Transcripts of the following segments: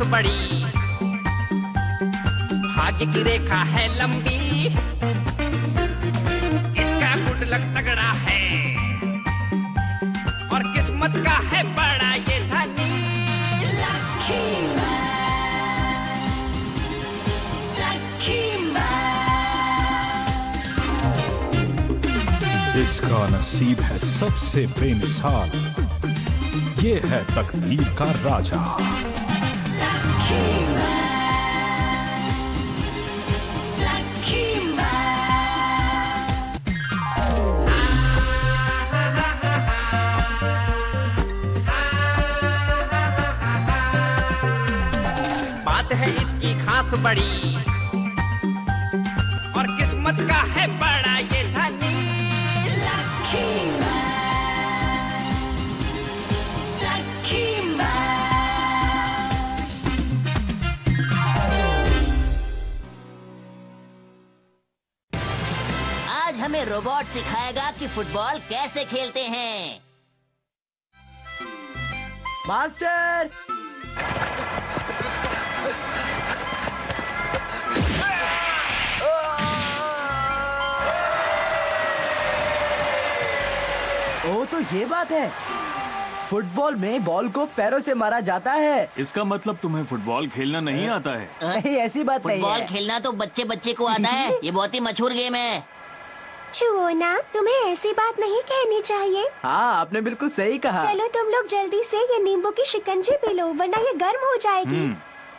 बड़ी, भाग्य की रेखा है लंबी, इसका गुड लक तगड़ा है और किस्मत का है बड़ा ये धनी। इसका नसीब है सबसे बेमिसाल, ये है तकदीर का राजा। बात है इसकी खास बड़ी और किस्मत का है बड़ा ये धनी। आज हमें रोबोट सिखाएगा कि फुटबॉल कैसे खेलते हैं। मास्टर, ओ तो ये बात है, फुटबॉल में बॉल को पैरों से मारा जाता है। इसका मतलब तुम्हें फुटबॉल खेलना नहीं आता है? नहीं, ऐसी बात नहीं फुटबॉल है। खेलना तो बच्चे बच्चे को आता है। ये बहुत ही मशहूर गेम है। छुओना, तुम्हें ऐसी बात नहीं कहनी चाहिए। हाँ, आपने बिल्कुल सही कहा। चलो तुम लोग जल्दी से ये नींबू की शिकंजी पी लो, वरना ये गर्म हो जाएगी।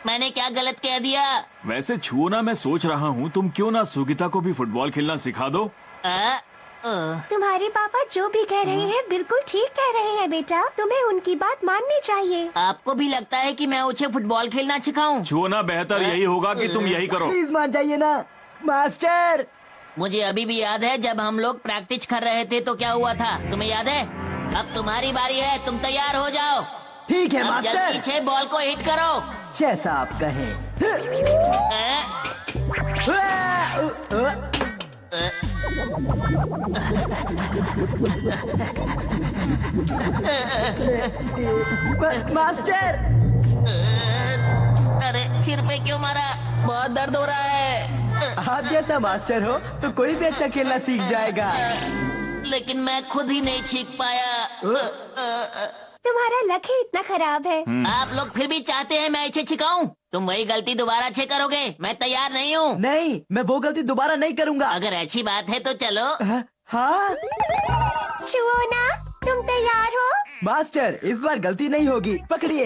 मैंने क्या गलत कह दिया? वैसे छुओ ना, मैं सोच रहा हूँ तुम क्यों ना सुगीता को भी फुटबॉल खेलना सिखा दो। तुम्हारे पापा जो भी कह रहे हैं बिल्कुल ठीक कह रहे हैं बेटा, तुम्हें उनकी बात माननी चाहिए। आपको भी लगता है कि मैं उसे फुटबॉल खेलना सिखाऊं? छुओ ना, बेहतर यही होगा कि तुम यही करो। प्लीज मान जाइए ना मास्टर। मुझे अभी भी याद है जब हम लोग प्रैक्टिस कर रहे थे तो क्या हुआ था, तुम्हें याद है? अब तुम्हारी बारी है, तुम तैयार हो जाओ। ठीक है अब मास्टर, जल्दी से बॉल को हिट करो। जैसा आप कहें। मास्टर, अरे सिर पे क्यों मारा? बहुत दर्द हो रहा है। आप जैसा मास्टर हो तो कोई भी अच्छा खेलना सीख जाएगा। लेकिन मैं खुद ही नहीं सीख पाया। तुम्हारा लक ही इतना खराब है। आप लोग फिर भी चाहते हैं मैं इसे सिखाऊं? तुम वही गलती दोबारा से करोगे, मैं तैयार नहीं हूँ। नहीं, मैं वो गलती दोबारा नहीं करूँगा। अगर अच्छी बात है तो चलो। हाँ छुओना, तुम तैयार हो? मास्टर, इस बार गलती नहीं होगी, पकड़िए।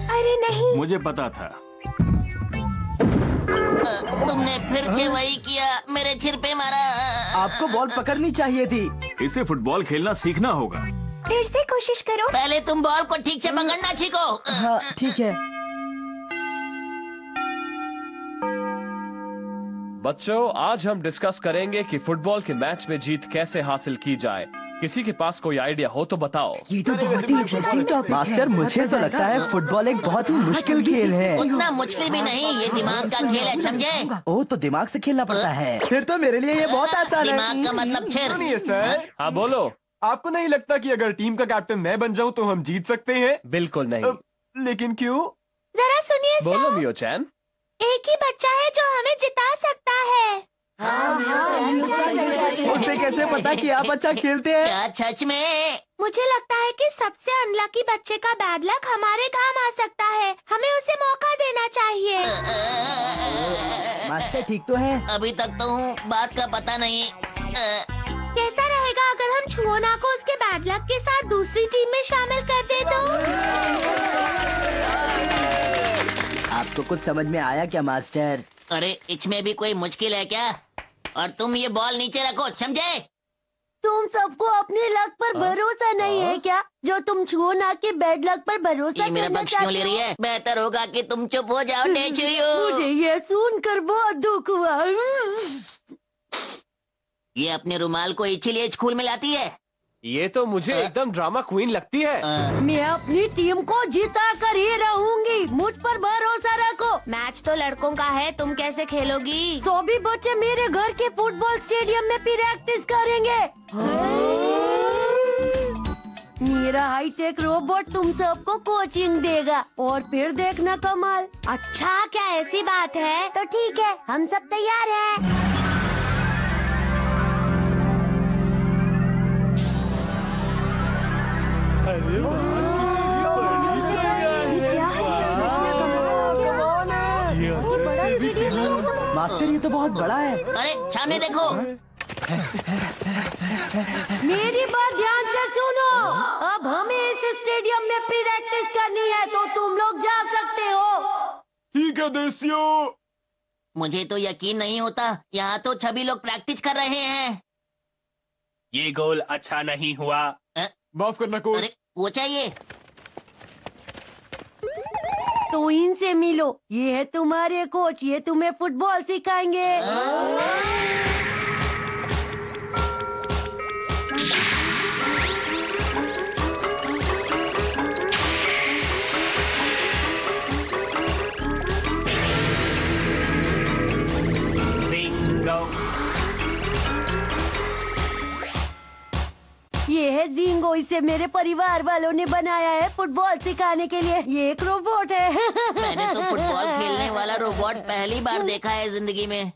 अरे नहीं। मुझे पता था। तुमने फिर से वही किया, मेरे सिर पे मारा। आपको बॉल पकड़नी चाहिए थी। इसे फुटबॉल खेलना सीखना होगा। फिर से कोशिश करो। पहले तुम बॉल को ठीक से पकड़ना सीखो। हाँ ठीक है। बच्चों, आज हम डिस्कस करेंगे कि फुटबॉल के मैच में जीत कैसे हासिल की जाए। किसी के पास कोई आइडिया हो तो बताओ। ये तो बहुत ही इंटरेस्टिंग टॉपिक है। मास्टर, मुझे तो लगता है फुटबॉल एक बहुत ही मुश्किल खेल है। उतना मुश्किल भी नहीं, ये दिमाग का खेल है, समझे? ओह, तो दिमाग से खेलना पड़ता है। फिर तो मेरे लिए ये बहुत आसान है। दिमाग का मतलब सिर। सुनिए सर, हाँ बोलो। आपको नहीं लगता कि अगर टीम का कैप्टन मैं बन जाऊं तो हम जीत सकते हैं? बिल्कुल नहीं। लेकिन क्यों? जरा सुनिए बोलो सर, मियो चैन। एक ही बच्चा है जो हमें जिता सकता है। उसे कैसे पता कि आप अच्छा खेलते हैं? क्या सच में? मुझे लगता है कि सबसे अनलकी बच्चे का बैड लक हमारे काम आ सकता है। हमें उसे मौका देना चाहिए। मास्टर ठीक तो है? अभी तक तो हूँ, बात का पता नहीं। कैसा रहेगा अगर हम छुओना को उसके बैड लक के साथ दूसरी टीम में शामिल कर दे तो? आपको कुछ समझ में आया क्या मास्टर? अरे इसमें भी कोई मुश्किल है क्या? और तुम ये बॉल नीचे रखो, समझे? तुम सबको अपने लक पर भरोसा नहीं है क्या, जो तुम छुओना के बैड लक पर भरोसा ये मेरा करना पक्ष क्यों ले चाहते रही हो? है? बेहतर होगा कि तुम चुप हो जाओ, मुझे ये सुनकर बहुत दुख हुआ। ये अपने रुमाल को इसीलिए स्कूल में लाती है। ये तो मुझे एकदम ड्रामा क्वीन लगती है। मैं अपनी टीम को जिता कर ही रहूंगी, मुझ पर भरोसा रखो। मैच तो लड़कों का है, तुम कैसे खेलोगी? सभी बच्चे मेरे घर के फुटबॉल स्टेडियम में प्रैक्टिस करेंगे। मेरा हाईटेक रोबोट तुम सबको कोचिंग देगा और फिर देखना कमाल। अच्छा, क्या ऐसी बात है? तो ठीक है, हम सब तैयार हैं। मास्टर, ये तो बहुत बड़ा है। अरे सामने देखो। मेरी बात ध्यान से सुनो। अब हमें इस स्टेडियम में प्रैक्टिस करनी है, तो तुम लोग जा सकते हो। ठीक है देसियों। मुझे तो यकीन नहीं होता, यहाँ तो सभी लोग प्रैक्टिस कर रहे हैं। ये गोल अच्छा नहीं हुआ। माफ करना कोच। अरे वो चाहिए। तो इनसे मिलो, ये है तुम्हारे कोच, ये तुम्हें फुटबॉल सिखाएंगे। जिंगो। ये है जिंगो, इसे मेरे परिवार वालों ने बनाया है फुटबॉल सिखाने के लिए। ये एक रोबोट है। मैंने तो फुटबॉल खेलने वाला रोबोट पहली बार देखा है जिंदगी में।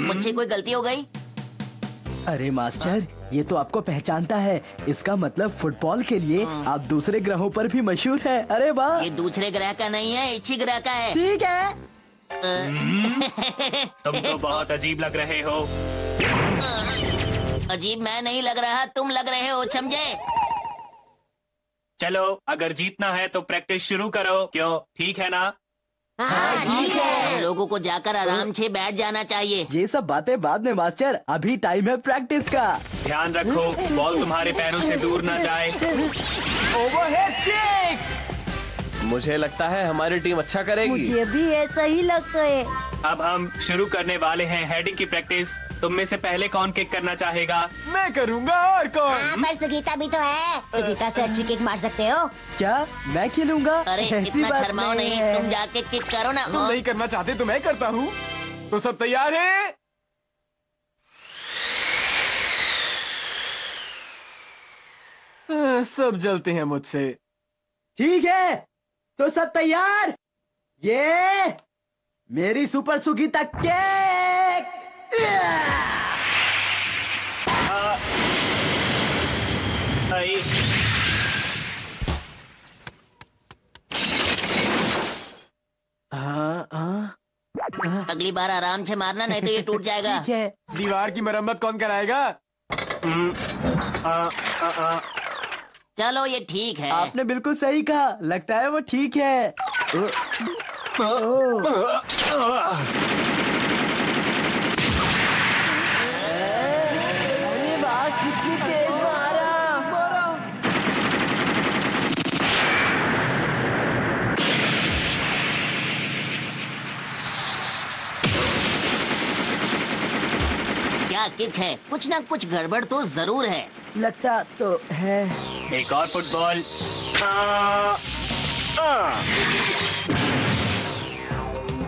मुझसे कोई गलती हो गई? अरे मास्टर, ये तो आपको पहचानता है। इसका मतलब फुटबॉल के लिए आप दूसरे ग्रहों पर भी मशहूर है। अरे वाह। ये दूसरे ग्रह का नहीं है, इसी ग्रह का है। ठीक है। तुम तो बहुत अजीब लग रहे हो। अजीब मैं नहीं लग रहा, तुम लग रहे हो, समझे? चलो, अगर जीतना है तो प्रैक्टिस शुरू करो। क्यों, ठीक है ना? हाँ, ठीक है। हम लोगों को जाकर आराम से बैठ जाना चाहिए। ये सब बातें बाद में मास्टर, अभी टाइम है प्रैक्टिस का। ध्यान रखो, बॉल तुम्हारे पैरों से दूर ना जाए। Overhead kick. मुझे लगता है हमारी टीम अच्छा करेगी। मुझे भी ऐसा ही लगता है। अब हम शुरू करने वाले हैं हेडिंग की प्रैक्टिस। तुम में से पहले कौन किक करना चाहेगा? मैं करूंगा, और कौन? पर सुगीता भी तो है। सुगीता से अच्छी किक मार सकते हो। क्या मैं खेलूंगा? अरे ऐसी इतना बात शर्माओ नहीं, है। तुम जाके किक करो ना। तुम नहीं करना चाहते तो मैं करता हूँ। तो सब तैयार हैं? सब जलते हैं मुझसे। ठीक है, तो सब तैयार? ये मेरी सुपर सुगीता केक। आई। अगली बार आराम से मारना, नहीं तो ये टूट जाएगा। ठीक है। दीवार की मरम्मत कौन कराएगा? चलो ये ठीक है। आपने बिल्कुल सही कहा, लगता है वो ठीक है। अरे वाह, कितनी तेज मारा। क्या किक है, कुछ ना कुछ गड़बड़ तो जरूर है। लगता तो है। एक और फुटबॉल।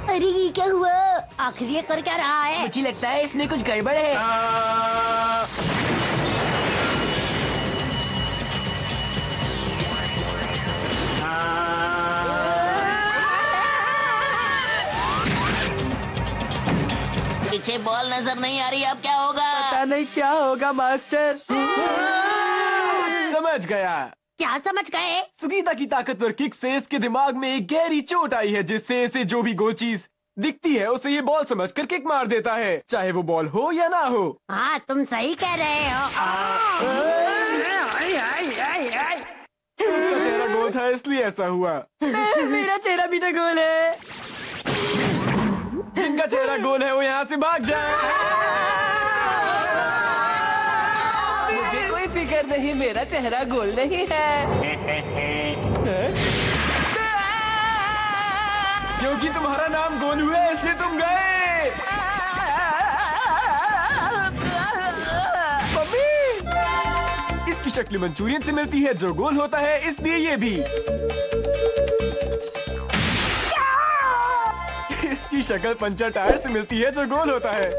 अरे ये क्या हुआ? आखिर ये कर क्या रहा है? मुझे लगता है इसमें कुछ गड़बड़ है। पीछे बॉल नजर नहीं आ रही, अब क्या होगा? पता नहीं क्या होगा मास्टर। समझ गया। क्या समझ गए? सुगीता की ताकतवर किक से इसके दिमाग में एक गहरी चोट आई है, जिससे इसे जो भी गोल चीज दिखती है उसे ये बॉल समझकर किक मार देता है, चाहे वो बॉल हो या ना हो। हाँ, तुम सही कह रहे हो। उसका चेहरा गोल था इसलिए ऐसा हुआ। मेरा चेहरा भी तो गोल है। जिनका चेहरा गोल है वो यहाँ से भाग जाए। मुझे कोई फिक्र नहीं, मेरा चेहरा गोल नहीं है। क्योंकि तुम्हारा नाम गोल हुआ है इसलिए तुम गए। मम्मी, इसकी शक्ल मंचूरियन से मिलती है जो गोल होता है, इसलिए ये भी। इसकी जिसकी शक्ल पंचर टायर से मिलती है जो गोल होता है।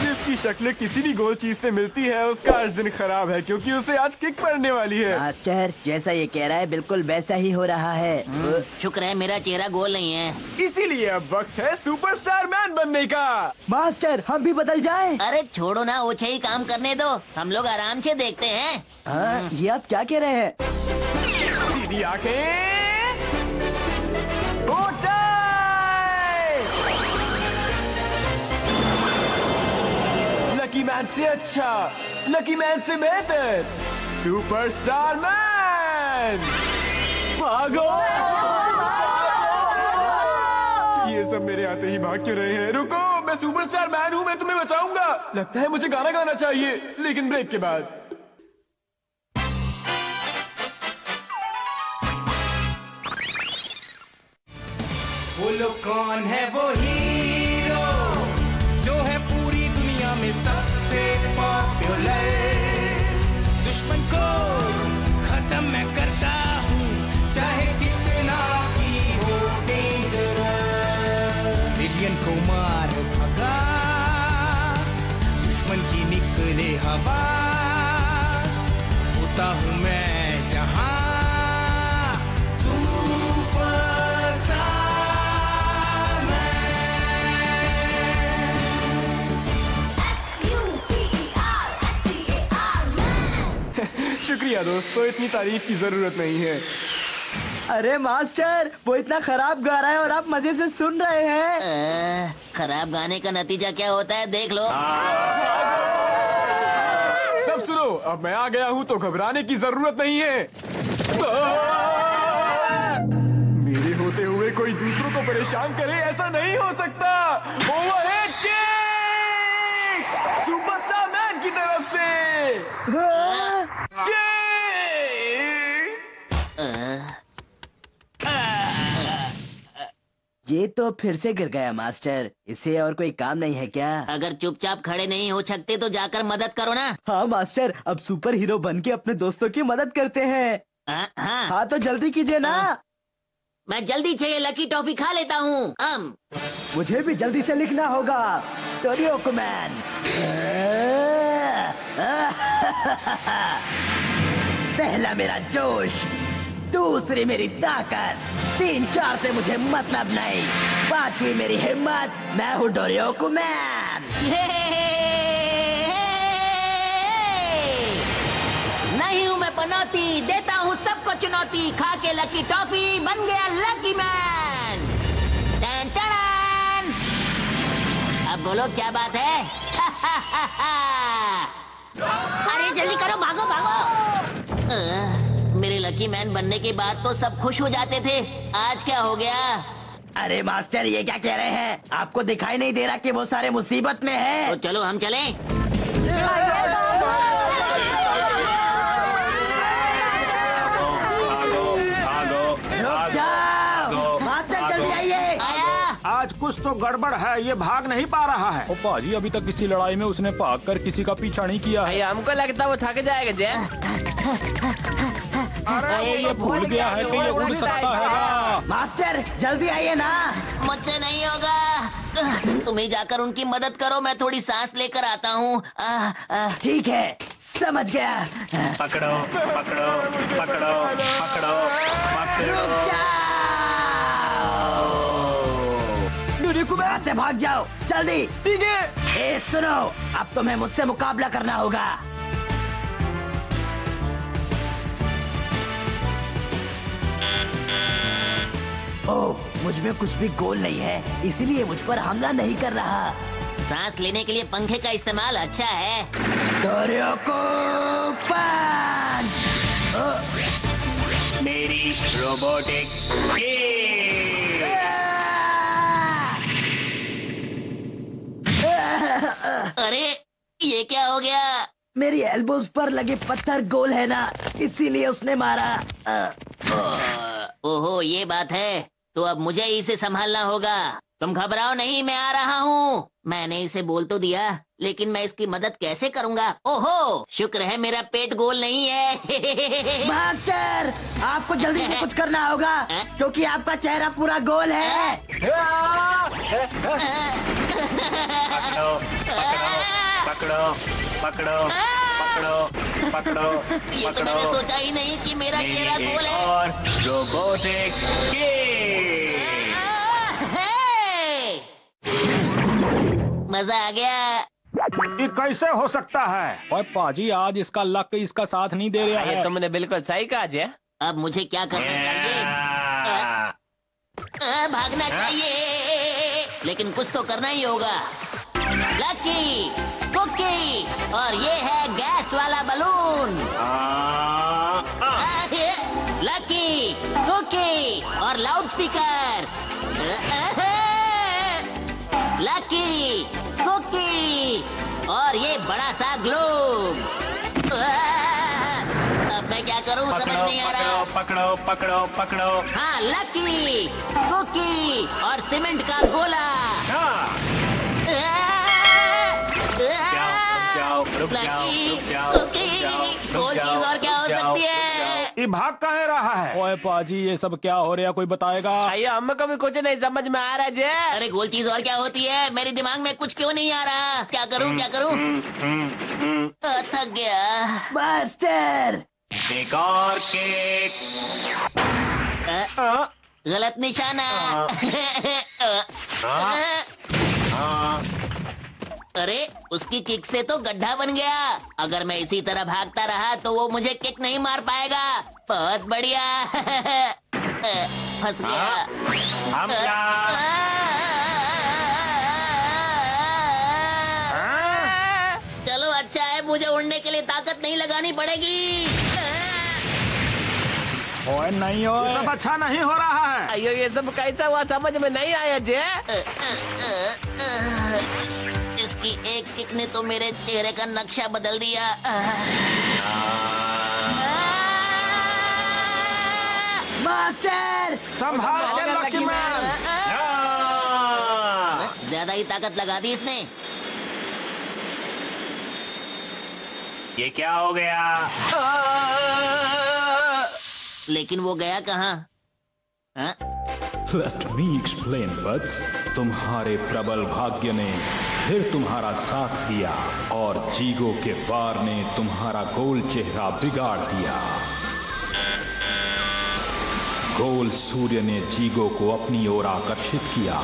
जिसकी शक्ल किसी भी गोल चीज से मिलती है उसका आज दिन खराब है क्योंकि उसे आज किक पड़ने वाली है। मास्टर जैसा ये कह रहा है बिल्कुल वैसा ही हो रहा है। शुक्र है मेरा चेहरा गोल नहीं है। इसीलिए अब वक्त है सुपरस्टार मैन बनने का। मास्टर हम भी बदल जाएं। अरे छोड़ो ना, ओछे ही काम करने दो, हम लोग आराम से देखते हैं। हाँ, ये आप क्या कह रहे हैं? सीधी आंखें, ऊंचाई। लकी मैन से अच्छा, लकी मैन से बेहतर, सुपरस्टार मैन। भागो! ये सब मेरे आते ही भाग क्यों रहे हैं? रुको, मैं सुपरस्टार मैन हूँ, मैं तुम्हें बचाऊंगा। लगता है मुझे गाना गाना चाहिए, लेकिन ब्रेक के बाद। बोलो कौन है वो हीरो जो है पूरी दुनिया में सबसे पॉपुलर। दुश्मन को खत्म मैं करता हूँ चाहे कितना ही हो डेंजरस। विलियन को मार भगा दुश्मन की निकले हवा। होता हूँ मैं जहाँ शुक्रिया दोस्तों, इतनी तारीफ की जरूरत नहीं है। अरे मास्टर वो इतना खराब गा रहा है और आप मजे से सुन रहे हैं। खराब गाने का नतीजा क्या होता है देख लो। सब सुनो, अब मैं आ गया हूँ तो घबराने की जरूरत नहीं है। मेरे होते हुए कोई दूसरों को परेशान करे ऐसा नहीं हो सकता। ओवरहेड किक सुपरस्टार मैन की तरफ से। ये तो फिर से गिर गया मास्टर, इसे और कोई काम नहीं है क्या? अगर चुपचाप खड़े नहीं हो सकते तो जाकर मदद करो ना। हाँ मास्टर, अब सुपर हीरो बन के अपने दोस्तों की मदद करते हैं। हाँ हाँ तो जल्दी कीजिए ना। मैं जल्दी से ये लकी टॉफी खा लेता हूँ। मुझे भी जल्दी से लिखना होगा। टोरियोको मैन। पहला मेरा जोश, दूसरी मेरी ताकत, 3 4 से मुझे मतलब नहीं, 5वीं मेरी हिम्मत। मैं हूँ डोरियोको मैन। नहीं हूँ मैं पनौती, देता हूँ सबको चुनौती। खा के लकी टॉफी बन गया लकी मैन। Ton ton. अब बोलो क्या बात है? अरे जल्दी करो, भागो भागो। मेरे लकी मैन बनने के बाद तो सब खुश हो जाते थे, आज क्या हो गया? अरे मास्टर ये क्या कह रहे हैं? आपको दिखाई नहीं दे रहा कि वो सारे मुसीबत में हैं? तो चलो हम चलें। रुक जाओ मास्टर, जल्दी आइए। आज कुछ तो गड़बड़ है, ये भाग नहीं पा रहा है। ओ पाजी, अभी तक किसी लड़ाई में उसने भागकर किसी का पीछा नहीं किया है। हमको लगता वो थक जाएगा जैन। अरे ये भूल गया है कि ये उड़ सकता है। मास्टर जल्दी आइए ना। मुझसे नहीं होगा, तुम ही जाकर उनकी मदद करो, मैं थोड़ी सांस लेकर आता हूँ। ठीक है, समझ गया। पकड़ो पकड़ो पकड़ो पकड़ो रुक जाओ। यहाँ से भाग जाओ जल्दी। ठीक है। ए सुनो, अब तुम्हें मुझसे मुकाबला करना होगा। ओह, मुझ में कुछ भी गोल नहीं है, इसलिए मुझ पर हमला नहीं कर रहा। सांस लेने के लिए पंखे का इस्तेमाल अच्छा है। डोरियोको पंच। मेरी रोबोटिक अरे ये क्या हो गया? मेरी एल्बोज पर लगे पत्थर गोल है ना, इसीलिए उसने मारा। ओहो ये बात है, तो अब मुझे ही इसे संभालना होगा। तुम घबराओ नहीं, मैं आ रहा हूँ। मैंने इसे बोल तो दिया, लेकिन मैं इसकी मदद कैसे करूँगा? ओहो, शुक्र है मेरा पेट गोल नहीं है। मास्टर, आपको जल्दी से कुछ करना होगा, क्योंकि आपका चेहरा पूरा गोल है। पकड़ो पकड़ो पकड़ो पकड़ो पकड़ो ये तो मैंने सोचा ही नहीं कि मेरा चेहरा गोल है। और रोबोटिक मजा आ गया। ये कैसे हो सकता है? और पाजी आज इसका लक इसका साथ नहीं दे रहा है। ये तुमने बिल्कुल सही कहा जय। अब मुझे क्या करना चाहिए? भागना चाहिए, लेकिन कुछ तो करना ही होगा। लकी, कुकी, और ये है गैस वाला बलून। लकी, कुकी और लाउड स्पीकर। लकी, कुकी और ये बड़ा सा ग्लोब। अब मैं क्या करूं समझ नहीं आ रहा। पकड़ो पकड़ो पकड़ो। हाँ, लकी, कुकी और सीमेंट का गोला। रुक जाओ चीज और क्या हो सकती है? ये भाग कहाँ रहा है? ओए पाजी ये सब क्या हो रहा है, कोई बताएगा? अयो हमको भी कुछ नहीं समझ में आ रहा जय। अरे गोल चीज और क्या होती है? मेरे दिमाग में कुछ क्यों नहीं आ रहा? क्या करूं क्या करूं? थक गया। मास्टर, एक और केक। गलत निशाना। अरे उसकी किक से तो गड्ढा बन गया। अगर मैं इसी तरह भागता रहा तो वो मुझे किक नहीं मार पाएगा। बहुत बढ़िया। फंस गया। चलो अच्छा है, मुझे उड़ने के लिए ताकत नहीं लगानी पड़ेगी। ओए नहीं हो, सब अच्छा नहीं हो रहा है। अयो ये सब कैसा हुआ समझ में नहीं आया जय। इसकी एक किक ने तो मेरे चेहरे का नक्शा बदल दिया। मास्टर, संभाल के लकी मैन। ज्यादा ही ताकत लगा दी इसने। ये क्या हो गया? लेकिन वो गया कहाँ? Let me explain, buds. तुम्हारे प्रबल भाग्य ने फिर तुम्हारा साथ दिया और जीगो के वार ने तुम्हारा गोल चेहरा बिगाड़ दिया। गोल सूर्य ने जीगो को अपनी ओर आकर्षित किया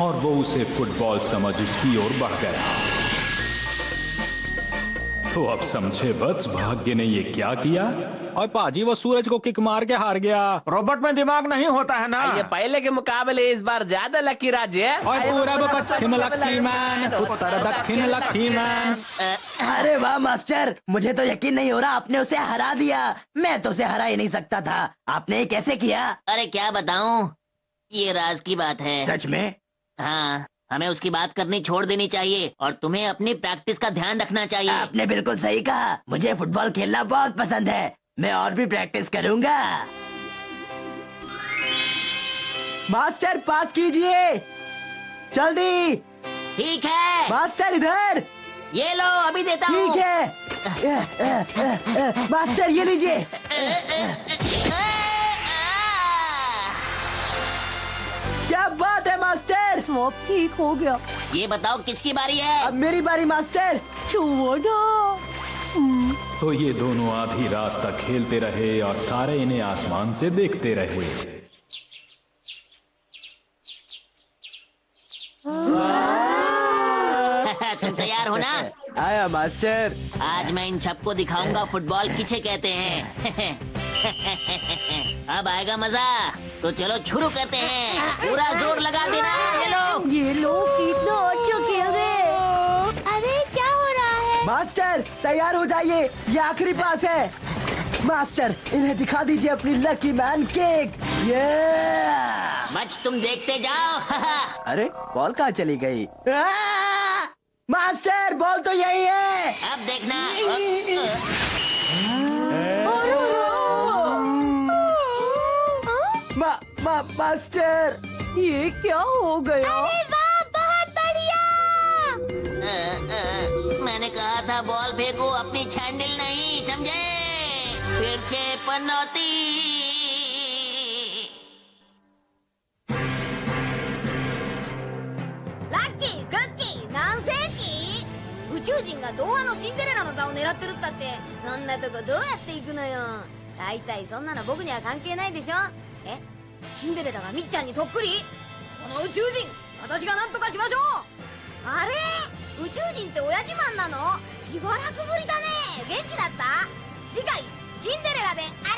और वो उसे फुटबॉल समझ उसकी ओर बढ़ गया। तो अब समझे बस भाग्य ने ये क्या किया? और पाजी वो सूरज को किक मार के हार गया। रोबोट में दिमाग नहीं होता है ना। ये पहले के मुकाबले इस बार ज्यादा लकी राज है। और पूरब पश्चिम लकी मैन, उत्तर दक्षिण लकी मैन। अरे वाह मास्टर, मुझे तो यकीन नहीं हो रहा आपने उसे हरा दिया। मैं तो उसे हरा ही नहीं सकता था। आपने ये कैसे किया? अरे क्या बताऊं, ये राज की बात है। सच में? हाँ, हमें उसकी बात करनी छोड़ देनी चाहिए और तुम्हें अपनी प्रैक्टिस का ध्यान रखना चाहिए। आपने बिल्कुल सही कहा। मुझे फुटबॉल खेलना बहुत पसंद है। मैं और भी प्रैक्टिस करूंगा। मास्टर पास कीजिए जल्दी। ठीक है मास्टर, इधर ये लो, अभी देता हूँ। ठीक है। मास्टर ये लीजिए। क्या बात है मास्टर, सब ठीक हो गया। ये बताओ किसकी बारी है? अब मेरी बारी मास्टर। छुओ ना। तो ये दोनों आधी रात तक खेलते रहे और तारे इन्हें आसमान से देखते रहे। तुम तैयार हो ना? आया मास्टर। आज मैं इन सबको दिखाऊंगा फुटबॉल किसे कहते हैं। अब आएगा मजा। तो चलो शुरू करते हैं। पूरा जोर लगा देना। ये लोग कितना अच्छा खेल रहे हैं। अरे क्या हो रहा है? मास्टर तैयार हो जाइए, ये आखिरी पास है। मास्टर इन्हें दिखा दीजिए अपनी लकी मैन किक। ये मैच तुम देखते जाओ। अरे बॉल कहाँ चली गई? मास्टर बॉल तो यही है। अब देखना। मास्टर ये क्या हो गया? अरे वाह, बहुत बढ़िया। मैंने कहा था बॉल फेंको, अपनी छैंडल नहीं, समझे? फिर से पनौती।ラッキー、クッキー、何世紀？宇宙人が童話のシンデレラの座を狙ってるったって、そんなとこどうやって行くのよ。大体そんなの僕には関係ないでしょ。え？シンデレラがみっちゃんにそっくり？その宇宙人、私が何とかしましょう。あれ？宇宙人って親自慢なの？しばらくぶりだね。元気だった？次回シンデレラで会